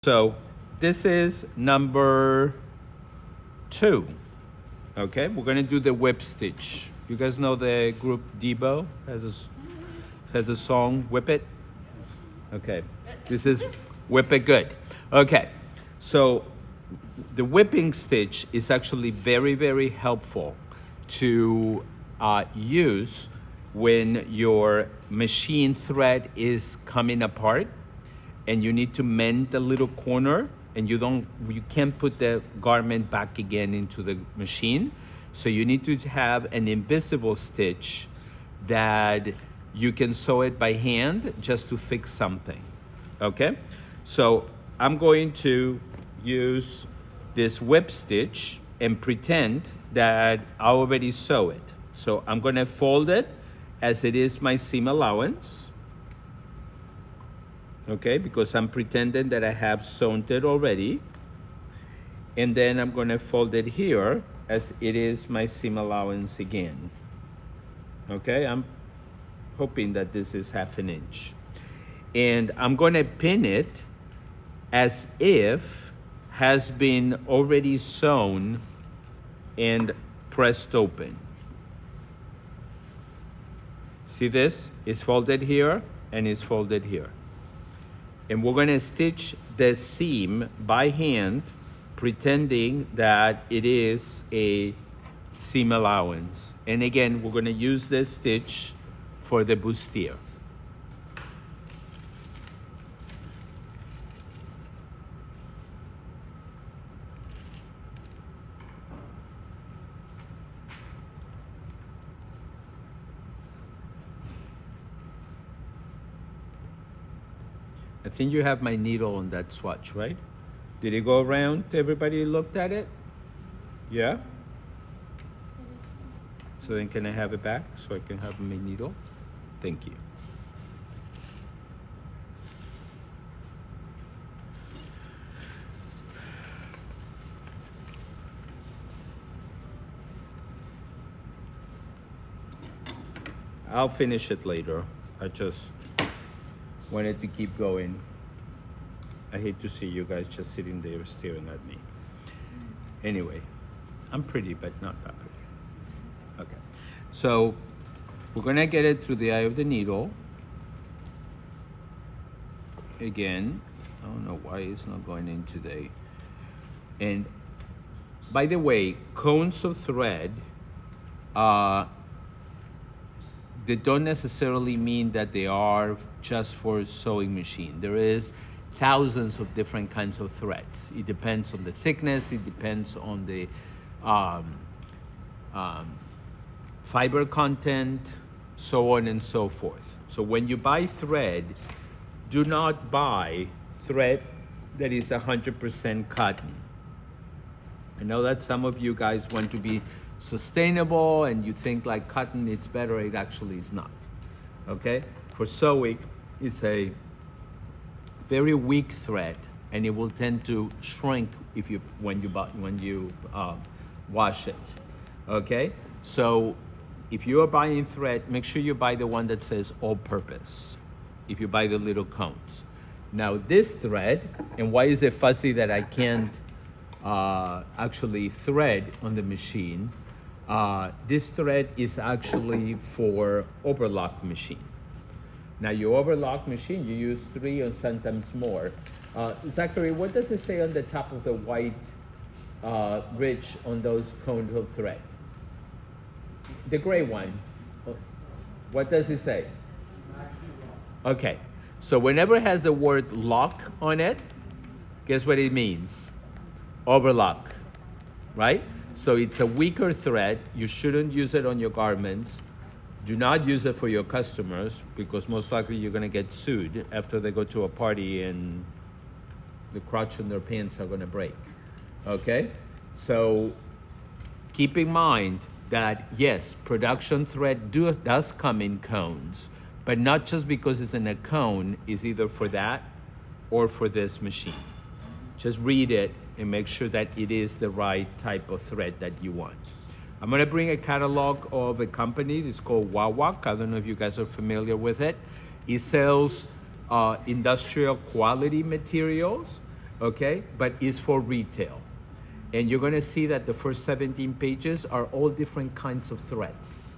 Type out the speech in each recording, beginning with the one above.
So this is number 2. Okay, we're gonna do the Whipstitch. You guys know the group Debo has a song, Whip It? Okay, this is Whip It Good. Okay, so the whipping stitch is actually very, very helpful to use when your machine thread is coming apart and you need to mend the little corner and you can't put the garment back again into the machine. So you need to have an invisible stitch that you can sew it by hand just to fix something. Okay, so I'm going to use this Whipstitch and pretend that I already sew it. So I'm gonna fold it as it is my seam allowance. Okay, because I'm pretending that I have sewn it already. And then I'm gonna fold it here as it is my seam allowance again. Okay, I'm hoping that this is 1/2 inch. And I'm gonna pin it as if has been already sewn and pressed open. See this? It's folded here and it's folded here. And we're gonna stitch the seam by hand, pretending that it is a seam allowance. And again, we're gonna use this stitch for the bustier. I think you have my needle on that swatch, right? Did it go around? Everybody looked at it? Yeah? So then can I have it back so I can have my needle? Thank you. I'll finish it later. I just wanted to keep going. I hate to see you guys just sitting there staring at me. Anyway, I'm pretty, but not that pretty. Okay, so we're gonna get it through the eye of the needle. Again, I don't know why it's not going in today. And by the way, cones of thread, they don't necessarily mean that they are just for sewing machine. There is thousands of different kinds of threads. It depends on the thickness, it depends on the fiber content, so on and so forth. So when you buy thread, do not buy thread that is 100% cotton. I know that some of you guys want to be sustainable and you think like cotton it's better. It actually is not. Okay, for sewing it's a very weak thread and it will tend to shrink when you wash it. Okay, so if you are buying thread, make sure you buy the one that says all purpose if you buy the little cones. Now this thread, and why is it fuzzy that I can't actually thread on the machine? This thread is actually for overlock machine. Now your overlock machine, you use 3 or sometimes more. Zachary, what does it say on the top of the white ridge on those cones of thread? The gray one. What does it say? Okay, so whenever it has the word lock on it, guess what it means? Overlock, right? So it's a weaker thread. You shouldn't use it on your garments. Do not use it for your customers because most likely you're gonna get sued after they go to a party and the crotch on their pants are gonna break, okay? So keep in mind that yes, production thread does come in cones, but not just because it's in a cone, is either for that or for this machine. Just read it and make sure that it is the right type of thread that you want. I'm gonna bring a catalog of a company. It's called Wawak. I don't know if you guys are familiar with it. It sells industrial quality materials okay? But it's for retail. And you're gonna see that the first 17 pages are all different kinds of threads,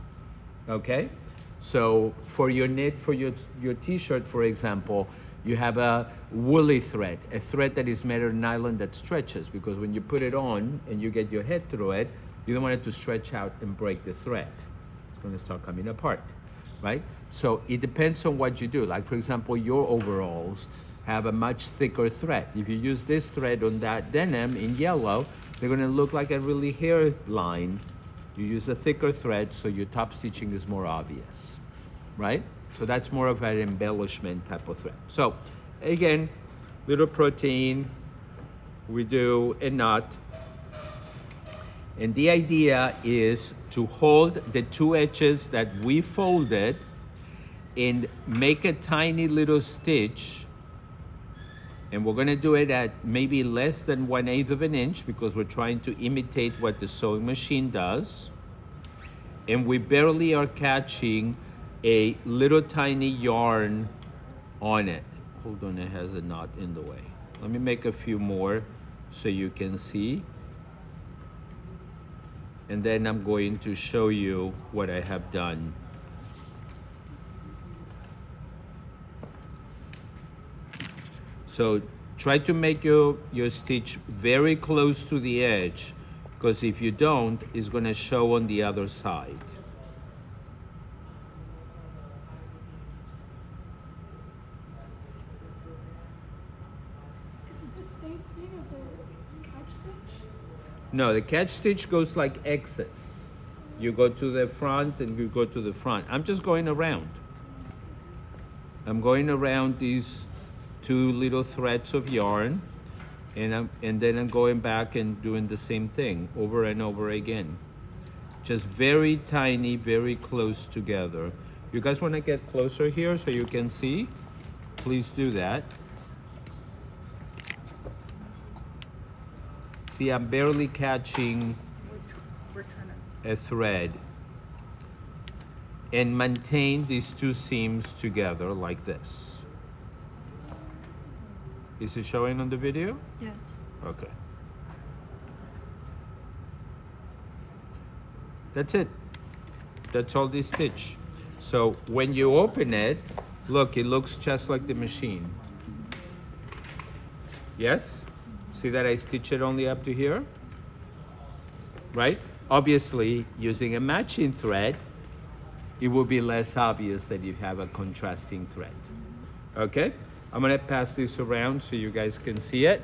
okay? So for your knit, for your t-shirt, for example, you have a woolly thread, a thread that is made of nylon that stretches, because when you put it on and you get your head through it, you don't want it to stretch out and break the thread. It's gonna start coming apart, right? So it depends on what you do. Like for example, your overalls have a much thicker thread. If you use this thread on that denim in yellow, they're gonna look like a really hairline. You use a thicker thread so your top stitching is more obvious, right? So that's more of an embellishment type of thread. So again, little protein, we do a knot. And the idea is to hold the two edges that we folded and make a tiny little stitch. And we're gonna do it at maybe less than 1/8 of an inch because we're trying to imitate what the sewing machine does. And we barely are catching a little tiny yarn on it. Hold on, it has a knot in the way. Let me make a few more so you can see. And then I'm going to show you what I have done. So try to make your stitch very close to the edge, because if you don't, it's gonna show on the other side. Is it the same thing as a catch stitch? No, the catch stitch goes like X's. You go to the front and you go to the front. I'm just going around. I'm going around these two little threads of yarn, and then I'm going back and doing the same thing over and over again. Just very tiny, very close together. You guys want to get closer here so you can see? Please do that. See, I'm barely catching a thread. And maintain these two seams together like this. Is it showing on the video? Yes. Okay. That's it. That's all this stitch. So when you open it, look, it looks just like the machine. Yes? See that I stitch it only up to here? Right? Obviously, using a matching thread, it will be less obvious that you have a contrasting thread. Okay? I'm gonna pass this around so you guys can see it.